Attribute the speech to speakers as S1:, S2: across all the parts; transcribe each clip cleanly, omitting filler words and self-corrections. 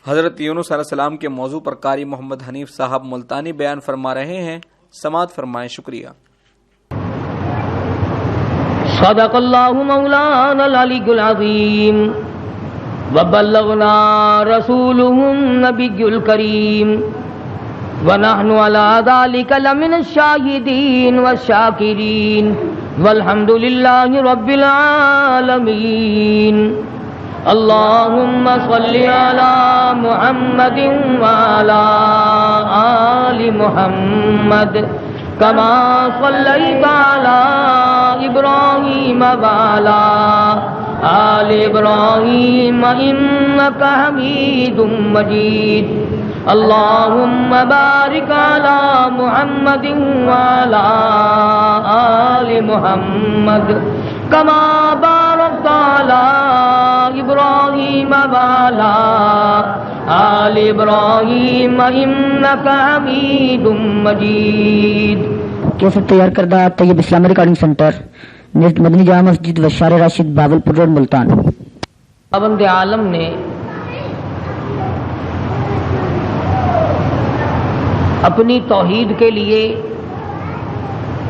S1: حضرت یونس علیہ السلام کے موضوع پر قاری محمد حنیف صاحب ملتانی بیان فرما رہے ہیں، سماعت فرمائیں۔ شکریہ۔
S2: صدق اللہ مولانا العلی العظیم وبلغنا رسوله النبی الکریم ونحن على ذلك لمن الشاہدین والشاکرین والحمد للہ رب العالمین۔ اللہم صل علی محمد وعلی آل محمد کما صلیت علی ابراہیم وعلی آل ابراہیم انک حمید مجید۔ اللہم بارک علی محمد وعلی آل محمد کما بارکت علی ابراہیم وعلی آل ابراہیم انک حمید مجید۔
S3: کیسٹ تیار کردہ طیب اسلامی ریکارڈنگ سینٹر، مدنی جامع مسجد وشار راشد، باولپور روڈ، ملتان۔
S2: خداوند عالم نے اپنی توحید کے لیے،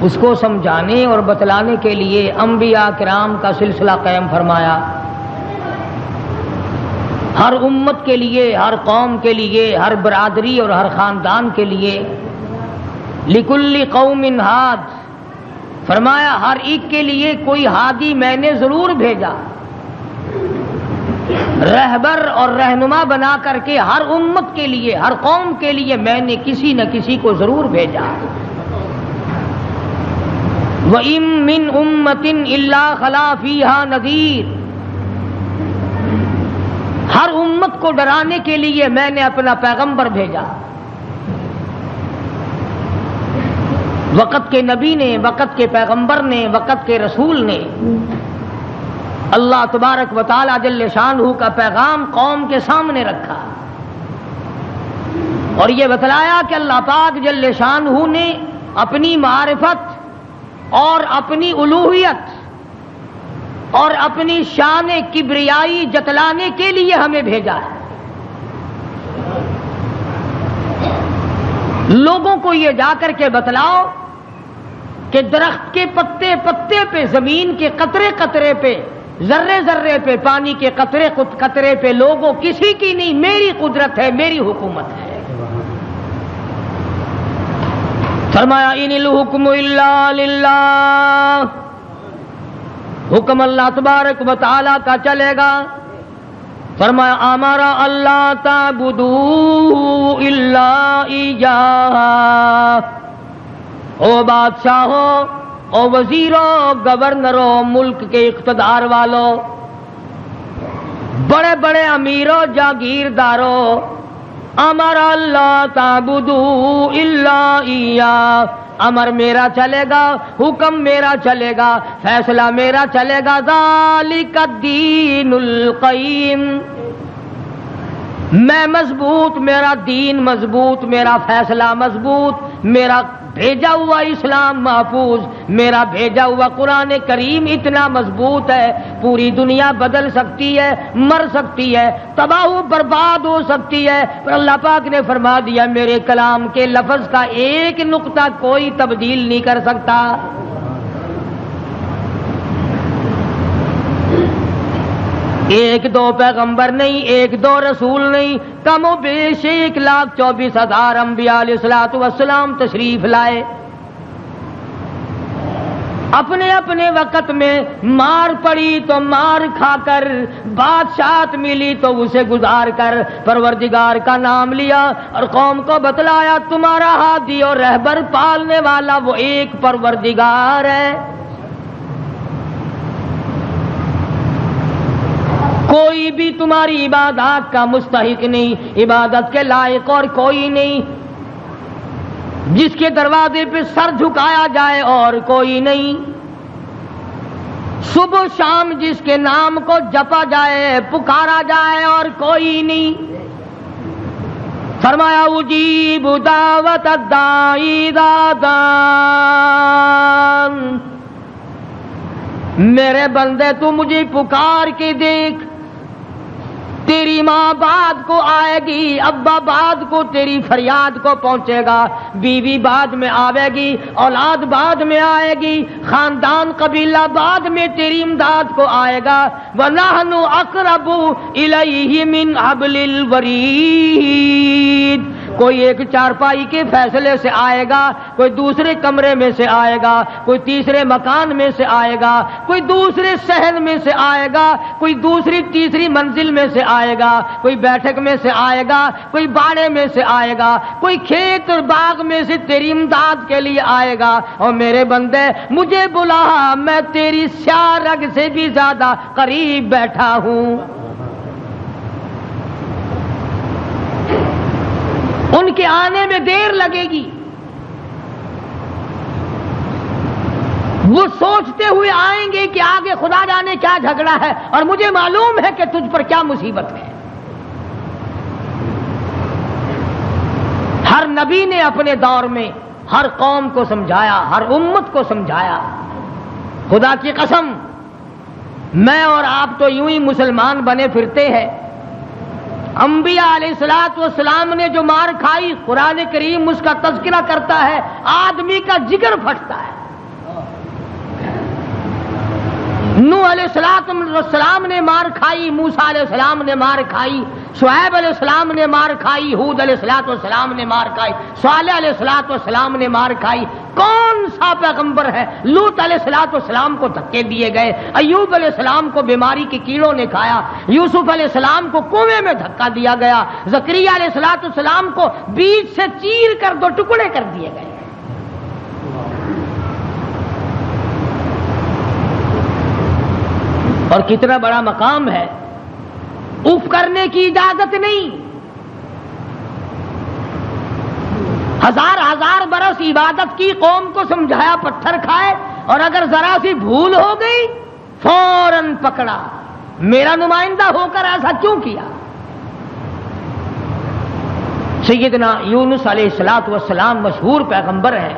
S2: اس کو سمجھانے اور بتلانے کے لیے انبیاء کرام کا سلسلہ قائم فرمایا۔ ہر امت کے لیے، ہر قوم کے لیے، ہر برادری اور ہر خاندان کے لیے لکل قوم ہاد، فرمایا ہر ایک کے لیے کوئی ہادی میں نے ضرور بھیجا، رہبر اور رہنما بنا کر کے ہر امت کے لیے، ہر قوم کے لیے میں نے کسی نہ کسی کو ضرور بھیجا۔ وَإِن مِّنْ أُمَّةٍ إِلَّا خَلَا فِيهَا نَذِيرٌ، ہر امت کو ڈرانے کے لیے میں نے اپنا پیغمبر بھیجا۔ وقت کے نبی نے، وقت کے پیغمبر نے، وقت کے رسول نے اللہ تبارک و تعالی جل شانہ کا پیغام قوم کے سامنے رکھا اور یہ بتلایا کہ اللہ پاک جل شانہ نے اپنی معرفت اور اپنی الوہیت اور اپنی شان کبریائی جتلانے کے لیے ہمیں بھیجا ہے۔ لوگوں کو یہ جا کر کے بتلاؤ کہ درخت کے پتے پتے پہ، زمین کے قطرے قطرے پہ، ذرے ذرے پہ، پانی کے قطرے قطرے پہ لوگوں کسی کی نہیں، میری قدرت ہے، میری حکومت ہے۔ فرمایا ان الحکم الا للہ، حکم اللہ تبارک و تعالی کا چلے گا۔ فرمایا امر اللہ تعبدوا الا ایاہ، او بادشاہو، او وزیروں، گورنروں، ملک کے اقتدار والوں، بڑے بڑے امیروں، جاگیرداروں، امر اللہ تعبدوا الا ایاہ، امر میرا چلے گا، حکم میرا چلے گا، فیصلہ میرا چلے گا۔ ذالک الدین القیم، میں مضبوط، میرا دین مضبوط، میرا فیصلہ مضبوط، میرا بھیجا ہوا اسلام محفوظ، میرا بھیجا ہوا قرآن کریم اتنا مضبوط ہے، پوری دنیا بدل سکتی ہے، مر سکتی ہے، تباہ و برباد ہو سکتی ہے، پر اللہ پاک نے فرما دیا میرے کلام کے لفظ کا ایک نقطہ کوئی تبدیل نہیں کر سکتا۔ ایک دو پیغمبر نہیں، ایک دو رسول نہیں، کم و بیش 1,24,000 انبیاء علیہ الصلوۃ والسلام تشریف لائے۔ اپنے اپنے وقت میں مار پڑی تو مار کھا کر، بادشاہت ملی تو اسے گزار کر پروردگار کا نام لیا اور قوم کو بتلایا تمہارا ہادی اور رہبر پالنے والا وہ ایک پروردگار ہے، کوئی بھی تمہاری عبادات کا مستحق نہیں، عبادت کے لائق اور کوئی نہیں، جس کے دروازے پہ سر جھکایا جائے اور کوئی نہیں، صبح شام جس کے نام کو جپا جائے، پکارا جائے اور کوئی نہیں۔ فرمایا اجیب دعوت الداعی اذا دعان، میرے بندے تو مجھے پکار کے دیکھ، تیری ماں بعد کو آئے گی، ابا بعد کو تیری فریاد کو پہنچے گا، بیوی بعد میں آئے گی، اولاد بعد میں آئے گی، خاندان قبیلہ بعد میں تیری امداد کو آئے گا۔ وَنَحْنُ أَقْرَبُ إِلَيْهِ مِنْ حَبْلِ الْوَرِيدِ۔ کوئی ایک چارپائی کے فیصلے سے آئے گا، کوئی دوسرے کمرے میں سے آئے گا، کوئی تیسرے مکان میں سے آئے گا، کوئی دوسرے صحن میں سے آئے گا، کوئی دوسری تیسری منزل میں سے آئے گا، کوئی بیٹھک میں سے آئے گا، کوئی باڑے میں سے آئے گا، کوئی کھیت اور باغ میں سے تیری امداد کے لیے آئے گا۔ اور میرے بندے مجھے بلا، میں تیری سیاہ رگ سے بھی زیادہ قریب بیٹھا ہوں۔ ان کے آنے میں دیر لگے گی، وہ سوچتے ہوئے آئیں گے کہ آگے خدا جانے کیا جھگڑا ہے، اور مجھے معلوم ہے کہ تجھ پر کیا مصیبت ہے۔ ہر نبی نے اپنے دور میں ہر قوم کو سمجھایا، ہر امت کو سمجھایا۔ خدا کی قسم، میں اور آپ تو یوں ہی مسلمان بنے پھرتے ہیں۔ انبیاء علیہ الصلوۃ والسلام نے جو مار کھائی، قرآن کریم اس کا تذکرہ کرتا ہے، آدمی کا جگر پھٹتا ہے۔ نوح علیہ السلام نے مار کھائی، موسیٰ علیہ السلام نے مار کھائی، شعیب علیہ السلام نے مار کھائی، ہود علیہ السلام نے مار کھائی، صالح علیہ السلام نے مار کھائی۔ کون سا پیغمبر ہے؟ لوط علیہ السلام کو دھکے دیے گئے، ایوب علیہ السلام کو بیماری کے کیڑوں نے کھایا، یوسف علیہ السلام کو کنویں میں دھکا دیا گیا، زکریا علیہ السلام کو بیچ سے چیر کر دو ٹکڑے کر دیے گئے۔ اور کتنا بڑا مقام ہے، اف کرنے کی اجازت نہیں۔ ہزار ہزار برس عبادت کی، قوم کو سمجھایا، پتھر کھائے، اور اگر ذرا سی بھول ہو گئی فوراً پکڑا۔ میرا نمائندہ ہو کر ایسا کیوں کیا؟ سیدنا یونس علیہ السلام مشہور پیغمبر ہیں،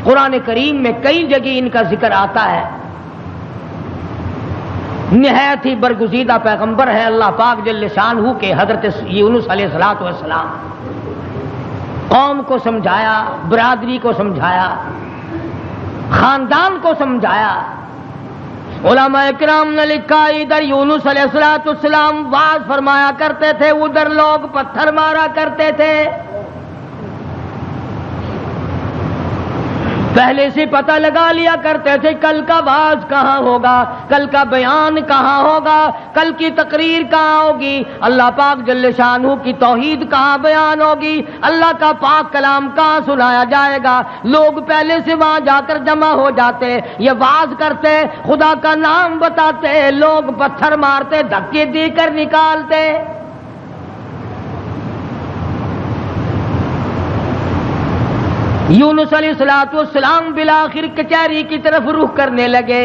S2: قرآن کریم میں کئی جگہ ان کا ذکر آتا ہے۔ نہایت ہی برگزیدہ پیغمبر ہے اللہ پاک جل شانہ کے حضرت یونس علیہ السلام۔ قوم کو سمجھایا، برادری کو سمجھایا، خاندان کو سمجھایا۔ علماء کرام نے لکھا، ادھر یونس علیہ السلام واز فرمایا کرتے تھے، ادھر لوگ پتھر مارا کرتے تھے۔ پہلے سے پتہ لگا لیا کرتے تھے کل کا واز کہاں ہوگا، کل کا بیان کہاں ہوگا، کل کی تقریر کہاں ہوگی، اللہ پاک جل شانہ کی توحید کہاں بیان ہوگی، اللہ کا پاک کلام کہاں سنایا جائے گا۔ لوگ پہلے سے وہاں جا کر جمع ہو جاتے، یہ واز کرتے، خدا کا نام بتاتے، لوگ پتھر مارتے، دھکے دے کر نکالتے۔ یونس علیہ السلام بالآخر کچہری کی طرف رخ کرنے لگے۔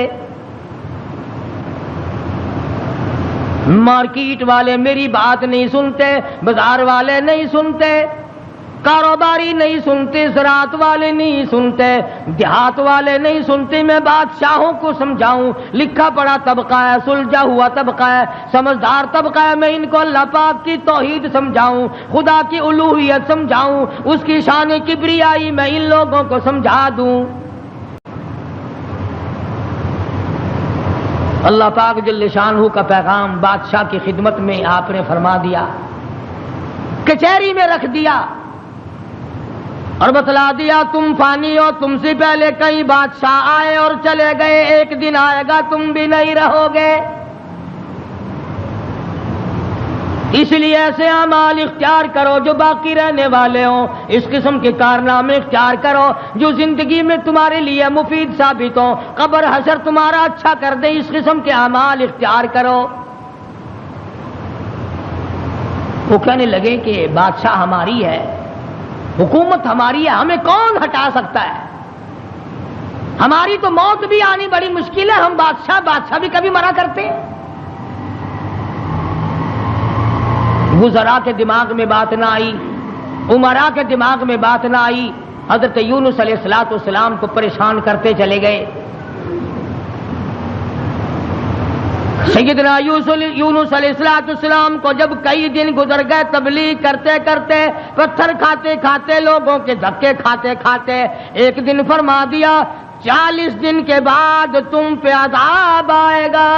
S2: مارکیٹ والے میری بات نہیں سنتے، بازار والے نہیں سنتے، کاروباری نہیں سنتے، زراعت والے نہیں سنتے، دیہات والے نہیں سنتے۔ میں بادشاہوں کو سمجھاؤں، لکھا پڑھا طبقہ ہے، سلجھا ہوا طبقہ ہے، سمجھدار طبقہ ہے، میں ان کو اللہ پاک کی توحید سمجھاؤں، خدا کی الوہیت سمجھاؤں، اس کی شان کبریائی میں ان لوگوں کو سمجھا دوں۔ اللہ پاک جل شانہ کا پیغام بادشاہ کی خدمت میں آپ نے فرما دیا، کچہری میں رکھ دیا اور بتلا دیا تم فانی ہو، تم سے پہلے کئی بادشاہ آئے اور چلے گئے، ایک دن آئے گا تم بھی نہیں رہو گے، اس لیے ایسے اعمال اختیار کرو جو باقی رہنے والے ہوں، اس قسم کے کارنامے اختیار کرو جو زندگی میں تمہارے لیے مفید ثابت ہوں، قبر حشر تمہارا اچھا کر دے، اس قسم کے اعمال اختیار کرو۔ وہ کہنے لگے کہ بادشاہ ہماری ہے، حکومت ہماری ہے، ہمیں کون ہٹا سکتا ہے، ہماری تو موت بھی آنی بڑی مشکل ہے، ہم بادشاہ بھی کبھی مرا کرتے ہیں۔ وزراء کے دماغ میں بات نہ آئی، امراء کے دماغ میں بات نہ آئی، حضرت یونس علیہ السلام کو پریشان کرتے چلے گئے۔ سیدنا یونس علیہ السلام کو جب کئی دن گزر گئے تبلیغ کرتے کرتے، پتھر کھاتے کھاتے، لوگوں کے دھکے کھاتے کھاتے، ایک دن فرما دیا 40 دن کے بعد تم پہ عذاب آئے گا۔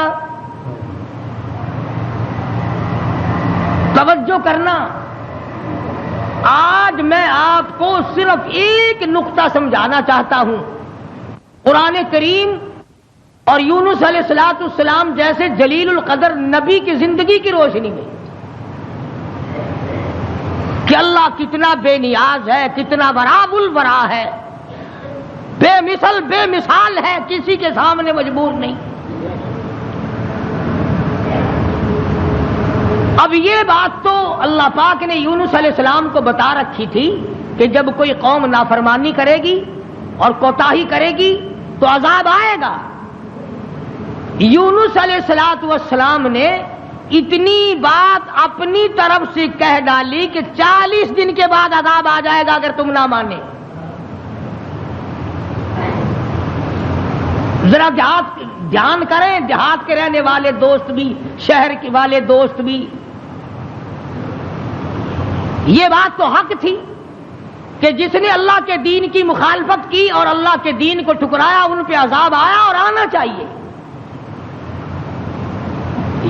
S2: توجہ کرنا، آج میں آپ کو صرف ایک نقطہ سمجھانا چاہتا ہوں۔ قرآن کریم اور یونس علیہ السلام جیسے جلیل القدر نبی کی زندگی کی روشنی میں کہ اللہ کتنا بے نیاز ہے، کتنا وراب الورا ہے، بے مثل بے مثال ہے، کسی کے سامنے مجبور نہیں۔ اب یہ بات تو اللہ پاک نے یونس علیہ السلام کو بتا رکھی تھی کہ جب کوئی قوم نافرمانی کرے گی اور کوتاہی کرے گی تو عذاب آئے گا۔ یونس علیہ السلام نے اتنی بات اپنی طرف سے کہہ ڈالی کہ 40 دن کے بعد عذاب آ جائے گا اگر تم نہ مانے۔ ذرا دھیان کریں، دیہات کے رہنے والے دوست بھی، شہر کے والے دوست بھی، یہ بات تو حق تھی کہ جس نے اللہ کے دین کی مخالفت کی اور اللہ کے دین کو ٹھکرایا ان پہ عذاب آیا اور آنا چاہیے۔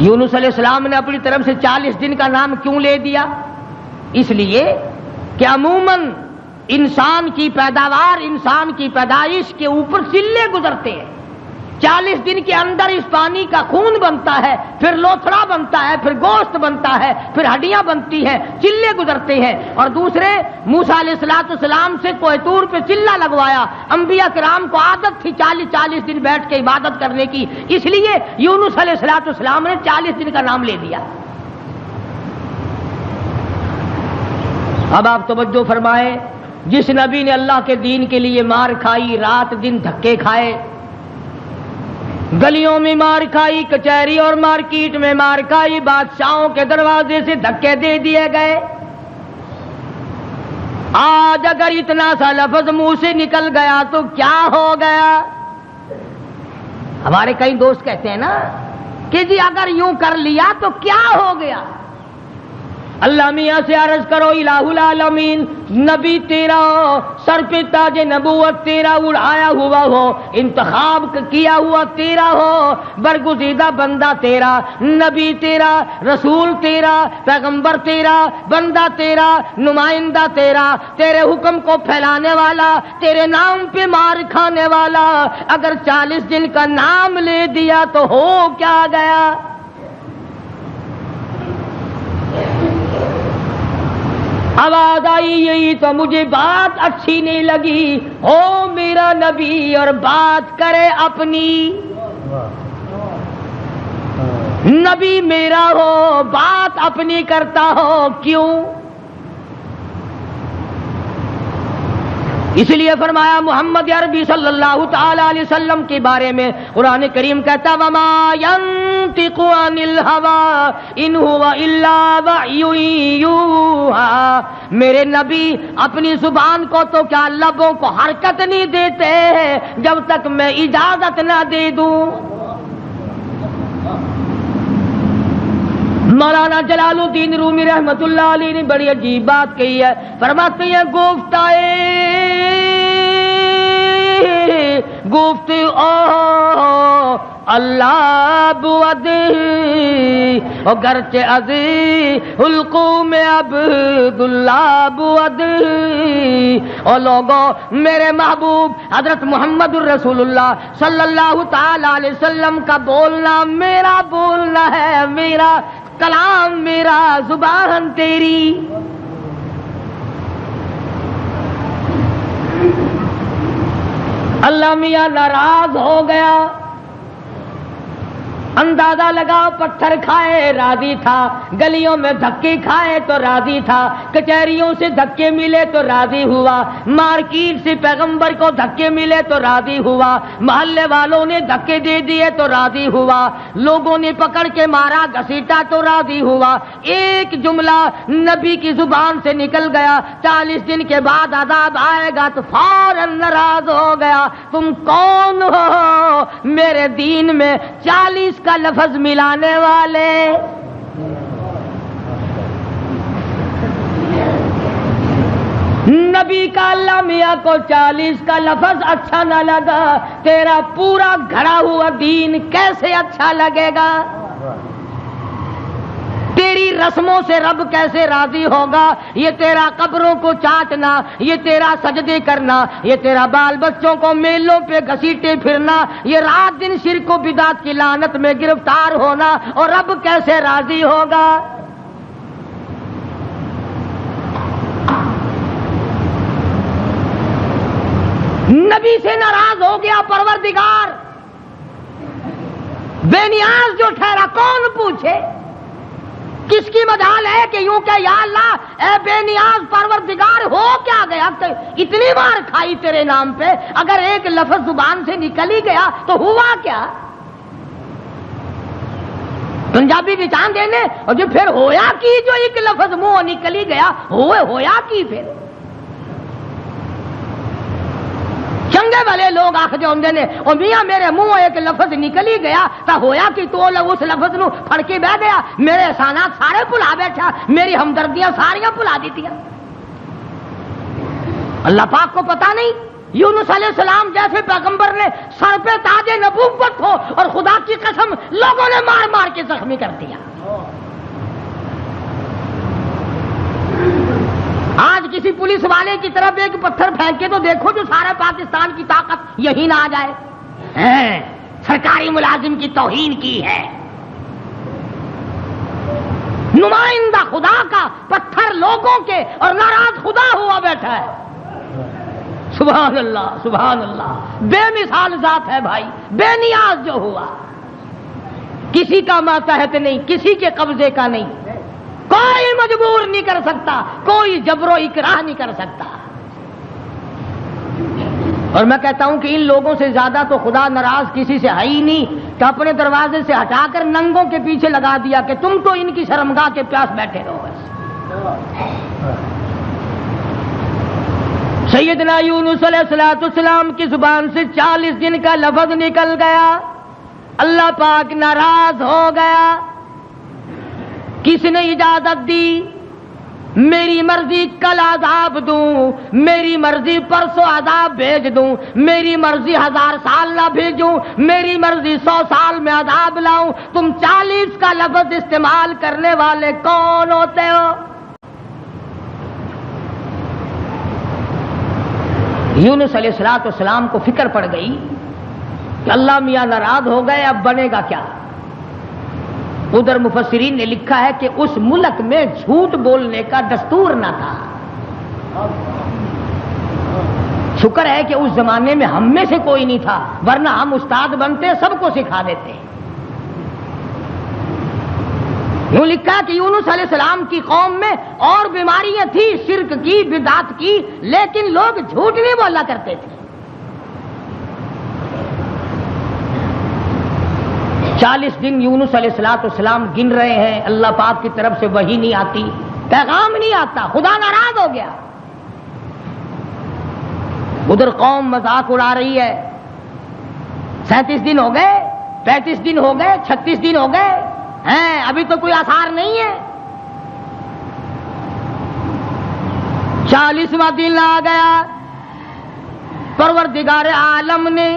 S2: یونس علیہ السلام نے اپنی طرف سے 40 دن کا نام کیوں لے دیا؟ اس لیے کہ عموماً انسان کی پیداوار، انسان کی پیدائش کے اوپر چلے گزرتے ہیں۔ 40 دن کے اندر اس پانی کا خون بنتا ہے، پھر لوتھڑا بنتا ہے، پھر گوشت بنتا ہے، پھر ہڈیاں بنتی ہیں، چلے گزرتے ہیں۔ اور دوسرے موسیٰ علیہ السلام سے کوہ طور پہ چلہ لگوایا، انبیاء کرام کو عادت تھی 40 دن بیٹھ کے عبادت کرنے کی، اس لیے یونس علیہ السلام نے 40 دن کا نام لے دیا۔ اب آپ توجہ فرمائیں، جس نبی نے اللہ کے دین کے لیے مار کھائی، رات دن دھکے کھائے، گلیوں میں مار کھائی، کچہری اور مارکیٹ میں مار کھائی، بادشاہوں کے دروازے سے دھکے دے دیے گئے، آج اگر اتنا سا لفظ منہ سے نکل گیا تو کیا ہو گیا؟ ہمارے کئی دوست کہتے ہیں نا کہ جی اگر یوں کر لیا تو کیا ہو گیا؟ اللہ میاں سے عرض کرو الہ العالمین، نبی تیرا ہو، سر پہ تاج نبوت تیرا اڑایا ہوا ہو، انتخاب کیا ہوا تیرا ہو، برگزیدہ بندہ تیرا، نبی تیرا، رسول تیرا، پیغمبر تیرا، بندہ تیرا، نمائندہ تیرا، تیرے حکم کو پھیلانے والا، تیرے نام پہ مار کھانے والا، اگر 40 دن کا نام لے دیا تو ہو کیا گیا؟ آواز آئی یہی تو مجھے بات اچھی نہیں لگی، ہو میرا نبی اور بات کرے اپنی، نبی میرا ہو بات اپنی کرتا ہو کیوں؟ اس لیے فرمایا محمد عربی صلی اللہ تعالی علیہ وسلم کے بارے میں قرآن کریم کہتا وما ينطق عن الهوى ان هو الا وحی یوحى، میرے نبی اپنی زبان کو تو کیا لبوں کو حرکت نہیں دیتے جب تک میں اجازت نہ دے دوں۔ مولانا جلال الدین رومی رحمت اللہ علیہ نے بڑی عجیب بات کہی ہے، فرماتے ہیں گفت او اللہ بود گرچہ از حلقوم عبداللہ بود، او لوگو میرے محبوب حضرت محمد الرسول اللہ صلی اللہ تعالی علیہ وسلم کا بولنا میرا بولنا ہے، میرا کلام میرا زبان تیری۔ اللہ میاں ناراض ہو گیا، اندازہ لگاؤ، پتھر کھائے راضی تھا، گلیوں میں دھکے کھائے تو راضی تھا، کچہریوں سے دھکے ملے تو راضی ہوا، مارکیٹ سے پیغمبر کو دھکے ملے تو راضی ہوا، محلے والوں نے دھکے دے دیے تو راضی ہوا، لوگوں نے پکڑ کے مارا گھسیٹا تو راضی ہوا، ایک جملہ نبی کی زبان سے نکل گیا 40 دن کے بعد عذاب آئے گا تو فوراً ناراض ہو گیا۔ تم کون ہو؟ میرے دین میں 40 کا کا لفظ ملانے والے، نبی کا اللہ میاں کو 40 کا لفظ اچھا نہ لگا، تیرا پورا گھڑا ہوا دین کیسے اچھا لگے گا؟ تیری رسموں سے رب کیسے راضی ہوگا؟ یہ تیرا قبروں کو چاٹنا، یہ تیرا سجدے کرنا، یہ تیرا بال بچوں کو میلوں پہ گھسیٹے پھرنا، یہ رات دن شرک و بدعت کی لعنت میں گرفتار ہونا، اور رب کیسے راضی ہوگا؟ نبی سے ناراض ہو گیا پروردگار، بے نیاز جو ٹھہرا، کون پوچھے؟ کس کی مجال ہے کہ یوں کہ یا اللہ اے بے نیاز پروردگار ہو کیا گیا؟ اتنی بار کھائی تیرے نام پہ، اگر ایک لفظ زبان سے نکل ہی گیا تو ہوا کیا؟ پنجابی کی چاند دینے، اور جو پھر ہویا کی، جو ایک لفظ منہ نکل ہی گیا، ہویا کی پھر؟ چنگے والے لوگ آخر ہوندے نے او میاں میرے منہ ایک لفظ نکل ہی گیا تا ہویا کہ تو اس لفظ نو پھڑ کے بہ گیا، میرے احسانات سارے بھلا بیٹھا، میری ہمدردیاں ساریاں بھلا دیتیاں۔ اللہ پاک کو پتہ نہیں یونس علیہ السلام جیسے پیغمبر نے سر پہ تاج نبوت ہو اور خدا کی قسم لوگوں نے مار مار کے زخمی کر دیا۔ آج کسی پولیس والے کی طرف ایک پتھر پھینکے تو دیکھو جو سارے پاکستان کی طاقت یہی نہ آ جائے، سرکاری ملازم کی توہین کی ہے، نمائندہ خدا کا پتھر لوگوں کے اور ناراض خدا ہوا بیٹھا ہے۔ سبحان اللہ سبحان اللہ، بے مثال ذات ہے بھائی، بے نیاز جو ہوا، کسی کا ماتحت نہیں، کسی کے قبضے کا نہیں، کوئی مجبور نہیں کر سکتا، کوئی جبر و اکراہ نہیں کر سکتا۔ اور میں کہتا ہوں کہ ان لوگوں سے زیادہ تو خدا ناراض کسی سے ہے ہی نہیں کہ اپنے دروازے سے ہٹا کر ننگوں کے پیچھے لگا دیا کہ تم تو ان کی شرمگاہ کے پیاس بیٹھے رہو بس۔ سیدنا یونس علیہ السلام کی زبان سے 40 دن کا لفظ نکل گیا، اللہ پاک ناراض ہو گیا۔ کس نے اجازت دی؟ میری مرضی کل عذاب دوں، میری مرضی پرسوں عذاب بھیج دوں، میری مرضی 1000 سال نہ بھیجوں، میری مرضی 100 سال میں عذاب لاؤں، تم 40 کا لفظ استعمال کرنے والے کون ہوتے ہو؟ یونس علیہ السلام کو فکر پڑ گئی کہ اللہ میاں ناراض ہو گئے، اب بنے گا کیا؟ ادھر مفسرین نے لکھا ہے کہ اس ملک میں جھوٹ بولنے کا دستور نہ تھا۔ شکر ہے کہ اس زمانے میں ہم میں سے کوئی نہیں تھا، ورنہ ہم استاد بنتے سب کو سکھا دیتے۔ یوں لکھا کہ یونس علیہ السلام کی قوم میں اور بیماریاں تھیں، شرک کی، بدعت کی، لیکن لوگ جھوٹ نہیں بولا کرتے تھے۔ 40 دن یونس علیہ السلام گن رہے ہیں، اللہ پاک کی طرف سے وحی نہیں آتی، پیغام نہیں آتا، خدا ناراض ہو گیا۔ ادھر قوم مذاق اڑا رہی ہے، 37 دن ہو گئے، 35 دن ہو گئے، 36 دن ہو گئے ہیں، ابھی تو کوئی آثار نہیں ہے۔ 40واں دن آ گیا، پروردگار عالم نے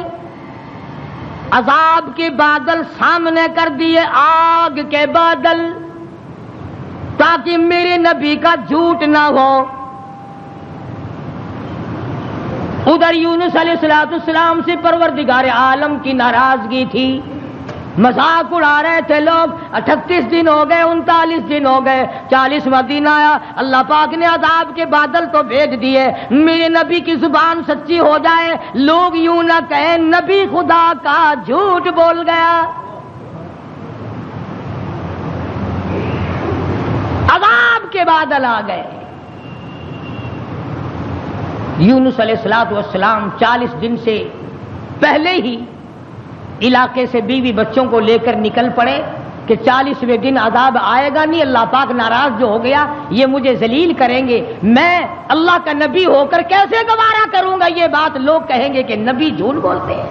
S2: عذاب کے بادل سامنے کر دیے، آگ کے بادل، تاکہ میرے نبی کا جھوٹ نہ ہو۔ ادھر یونس علیہ السلام سے پروردگار عالم کی ناراضگی تھی، مذاق اڑا رہے تھے لوگ۔ 38 دن ہو گئے، 39 دن ہو گئے، 40واں دن آیا، اللہ پاک نے عذاب کے بادل تو بھیج دیے، میرے نبی کی زبان سچی ہو جائے، لوگ یوں نہ کہیں نبی خدا کا جھوٹ بول گیا۔ عذاب کے بادل آ گئے۔ یونس علیہ السلام 40 دن سے پہلے ہی علاقے سے بیوی بچوں کو لے کر نکل پڑے کہ 40ویں دن عذاب آئے گا نہیں، اللہ پاک ناراض جو ہو گیا، یہ مجھے ذلیل کریں گے، میں اللہ کا نبی ہو کر کیسے گوارا کروں گا یہ بات، لوگ کہیں گے کہ نبی جھوٹ بولتے ہیں۔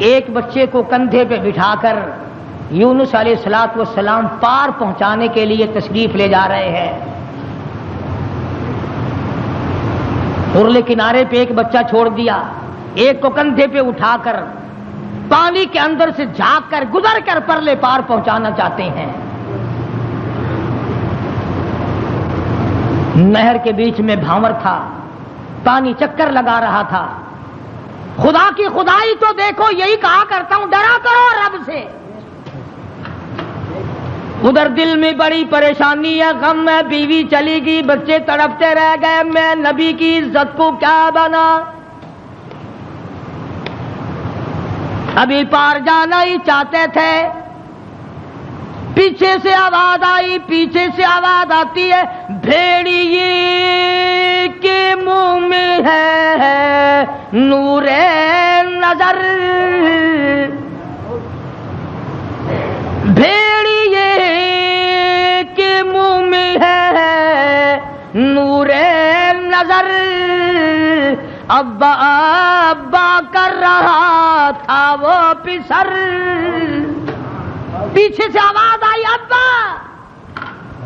S2: ایک بچے کو کندھے پہ بٹھا کر یونس علیہ الصلوۃ والسلام پار پہنچانے کے لیے تشریف لے جا رہے ہیں. پرلے کنارے پہ ایک بچہ چھوڑ دیا, ایک کو کندھے پہ اٹھا کر پانی کے اندر سے جھانک کر گزر کر پرلے پار پہنچانا چاہتے ہیں. نہر کے بیچ میں بھاور تھا, پانی چکر لگا رہا تھا. خدا کی خدائی تو دیکھو, یہی کہا کرتا ہوں ڈرا کرو رب سے. ادھر دل میں بڑی پریشانی ہے, غم ہے, بیوی چلی گئی, بچے تڑپتے رہ گئے, میں نبی کی عزت کو کیا بنا, ابھی پار جانا ہی چاہتے تھے. پیچھے سے آواز آئی, پیچھے سے آواز آتی ہے, بھیڑیے کے منہ میں ہے نور نظر, بھیڑیے کے منہ میں ہے نور نظر. ابا ابا کر رہا تھا وہ پسر. پیچھے سے آواز آئی, ابا,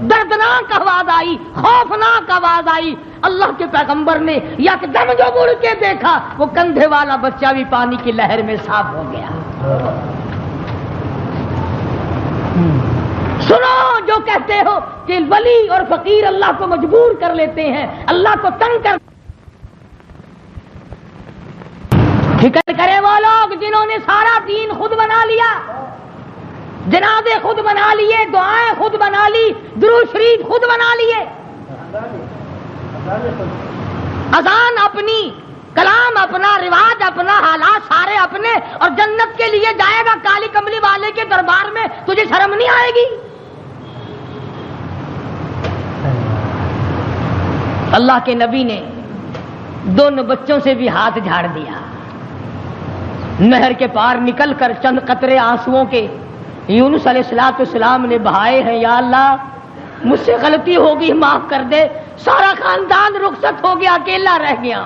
S2: دردناک آواز آئی, خوفناک آواز آئی. اللہ کے پیغمبر نے یکدم جو مڑ کے دیکھا, وہ کندھے والا بچہ بھی پانی کی لہر میں صاف ہو گیا. سنو جو کہتے ہو کہ ولی اور فقیر اللہ کو مجبور کر لیتے ہیں, اللہ کو تنگ کر. فکر کرے وہ لوگ جنہوں نے سارا دین خود بنا لیا, جنازے خود بنا لیے, دعائیں خود بنا لی, درود شریف خود بنا لیے, اذان اپنی, کلام اپنا, رواج اپنا, حالات سارے اپنے, اور جنت کے لیے جائے گا کالی کملی والے کے دربار میں, تجھے شرم نہیں آئے گی؟ اللہ کے نبی نے دونوں بچوں سے بھی ہاتھ جھاڑ دیا. نہر کے پار نکل کر چند قطرے آنسوؤں کے یونس علیہ السلام نے بہائے ہیں. یا اللہ, مجھ سے غلطی ہوگی, معاف کر دے. سارا خاندان رخصت ہو گیا, اکیلا رہ گیا.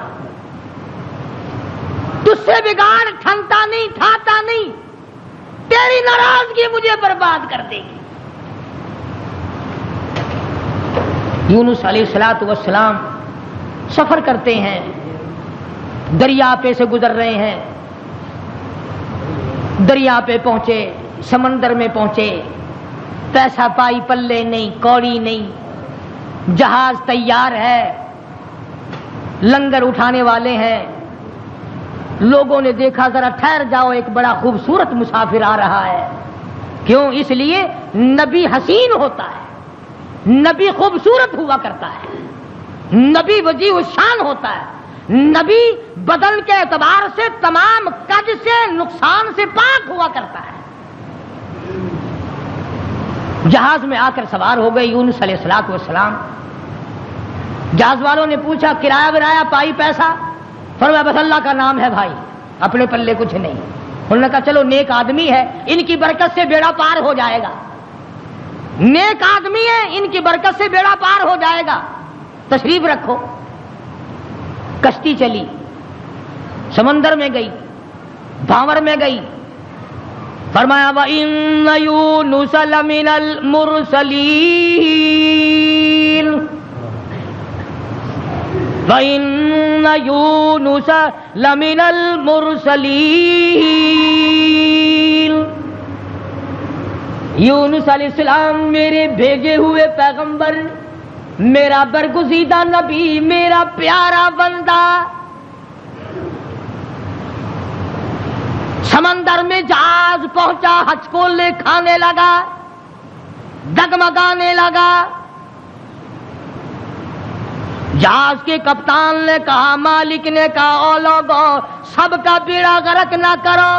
S2: تجھ سے بگاڑ ٹھنتا نہیں, ٹھاتا نہیں, تیری ناراضگی مجھے برباد کر دے گی. یونس علیہ السلام سفر کرتے ہیں, دریا پہ سے گزر رہے ہیں. دریا پہ پہنچے, سمندر میں پہنچے, پیسہ پائی پلے نہیں, کوڑی نہیں, جہاز تیار ہے, لنگر اٹھانے والے ہیں. لوگوں نے دیکھا ذرا ٹھہر جاؤ, ایک بڑا خوبصورت مسافر آ رہا ہے. کیوں؟ اس لیے نبی حسین ہوتا ہے, نبی خوبصورت ہوا کرتا ہے, نبی وجیہ الشان ہوتا ہے, نبی بدن کے اعتبار سے تمام کج سے, نقصان سے پاک ہوا کرتا ہے. جہاز میں آ کر سوار ہو گئے یونس علیہ السلام. جہاز والوں نے پوچھا کرایہ ورایہ پائی پیسہ؟ فرمایا بس اللہ کا نام ہے بھائی, اپنے پلے کچھ نہیں. انہوں نے کہا چلو نیک آدمی ہے, ان کی برکت سے بیڑا پار ہو جائے گا. نیک آدمی ہے, ان کی برکت سے بیڑا پار ہو جائے گا, تشریف رکھو. کشتی چلی, سمندر میں گئی, بھاور میں گئی. فرمایا وَإِنَّ يُونُسَ لَمِنَ الْمُرْسَلِينَ, وَإِنَّ يُونُسَ لَمِنَ الْمُرْسَلِينَ. یونس علیہ السلام میرے بھیجے ہوئے پیغمبر, میرا برگزیدہ نبی, میرا پیارا بندہ. سمندر میں جہاز پہنچا, ہچکولے کھانے لگا, ڈگمگانے لگا. جہاز کے کپتان نے کہا, مالک نے کہا, او لوگو سب کا بیڑا غرق نہ کرو,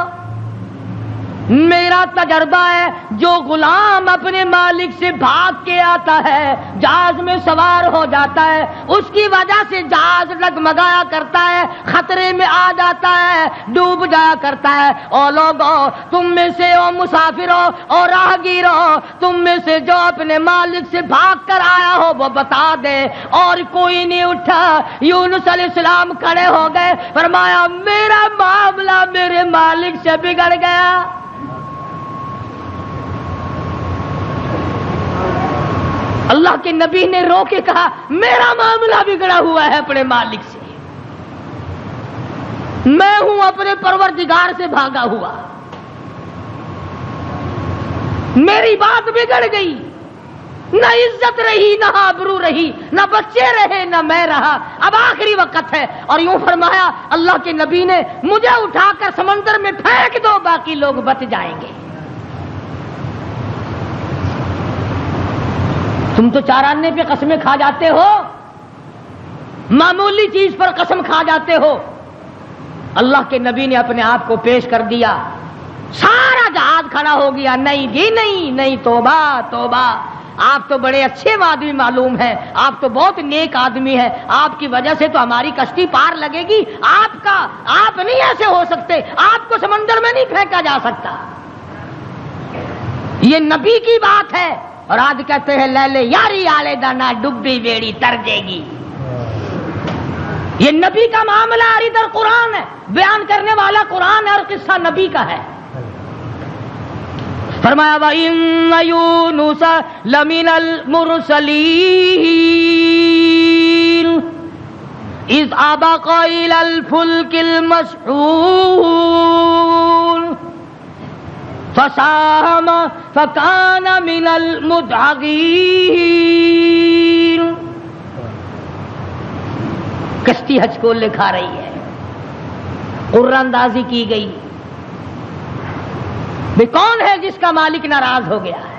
S2: میرا تجربہ ہے جو غلام اپنے مالک سے بھاگ کے آتا ہے جہاز میں سوار ہو جاتا ہے اس کی وجہ سے جہاز ڈگمگایا کرتا ہے خطرے میں آ جاتا ہے ڈوب جایا کرتا ہے او لوگو تم میں سے او مسافروں اور راہگیروں تم میں سے جو اپنے مالک سے بھاگ کر آیا ہو وہ بتا دے اور کوئی نہیں اٹھا یونس علیہ السلام کھڑے ہو گئے فرمایا میرا معاملہ میرے مالک سے بگڑ گیا اللہ کے نبی نے رو کے کہا میرا معاملہ بگڑا ہوا ہے اپنے مالک سے میں ہوں اپنے پروردگار سے بھاگا ہوا میری بات بگڑ گئی نہ عزت رہی نہ آبرو رہی نہ بچے رہے نہ میں رہا اب آخری وقت ہے اور یوں فرمایا اللہ کے نبی نے مجھے اٹھا کر سمندر میں پھینک دو باقی لوگ بچ جائیں گے تم تو چاراننے پہ قسمیں کھا جاتے ہو معمولی چیز پر قسم کھا جاتے ہو اللہ کے نبی نے اپنے آپ کو پیش کر دیا سارا جہاز کھڑا ہو گیا نہیں جی نہیں توبہ توبہ آپ تو بڑے اچھے آدمی معلوم ہیں آپ تو بہت نیک آدمی ہیں آپ کی وجہ سے تو ہماری کشتی پار لگے گی آپ نہیں ایسے ہو سکتے آپ کو سمندر میں نہیں پھینکا جا سکتا یہ نبی کی بات ہے اور آج کہتے ہیں لے لے یاری آلے دانا ڈبی بیڑی تر جے گی یہ نبی کا معاملہ ادھر قرآن ہے بیان کرنے والا قرآن ہے اور قصہ نبی کا ہے فرمایا وَإِنَّ يُونُسَ لَمِنَ الْمُرْسَلِينَ إِذْ أَبَقَ إِلَى الْفُلْكِ الْمَشْحُونِ فَسَاهَمَ فَكَانَ مِنَ الْمُدْحَضِينَ کشتی حج کو لکھا رہی ہے قرآن اندازی کی گئی بھی کون ہے جس کا مالک ناراض ہو گیا ہے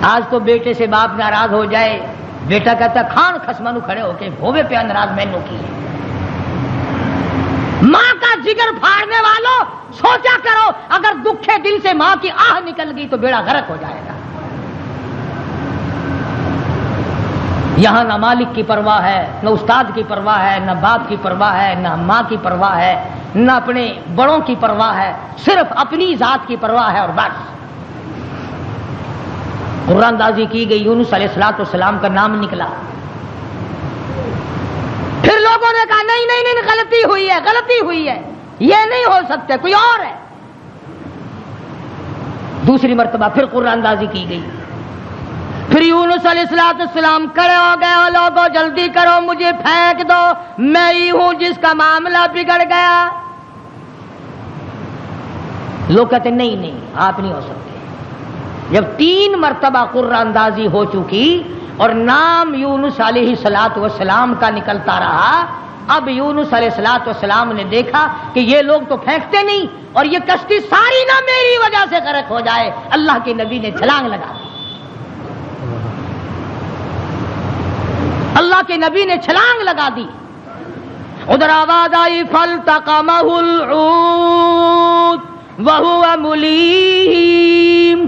S2: آج تو بیٹے سے باپ ناراض ہو جائے بیٹا کہتا ہے کھان خسمانو کھڑے ہو کے بھوے پہ ناراض مینو کی ہے ماں کا جگر پھاڑنے والوں سوچا کرو اگر دکھے دل سے ماں کی آہ نکل گئی تو بیڑا غرق ہو جائے گا یہاں نہ مالک کی پرواہ ہے نہ استاد کی پرواہ ہے نہ باپ کی پرواہ ہے نہ ماں کی پرواہ ہے نہ اپنے بڑوں کی پرواہ ہے صرف اپنی ذات کی پرواہ ہے اور بس قرآن اندازی کی گئی یونس علیہ السلام کا نام نکلا پھر لوگوں نے کہا نہیں غلطی ہوئی ہے یہ نہیں ہو سکتے کوئی اور ہے دوسری مرتبہ پھر قرآن اندازی کی گئی پھر یونس علیہ السلام کھڑے ہو گئے اور لوگوں جلدی کرو مجھے پھینک دو میں ہی ہوں جس کا معاملہ بگڑ گیا لوگ کہتے نہیں آپ نہیں ہو سکتے جب 3 مرتبہ قرآن اندازی ہو چکی اور نام یونس علیہ السلام کا نکلتا رہا اب یونس علیہ السلام نے دیکھا کہ یہ لوگ تو پھینکتے نہیں اور یہ کشتی ساری نہ میری وجہ سے غرق ہو جائے اللہ کے نبی نے چھلانگ لگا دی اللہ کے نبی نے چھلانگ لگا دی ادھر آواز آئی فَالْتَقَمَهُ الْحُوتُ وَهُوَ مُلِيمٌ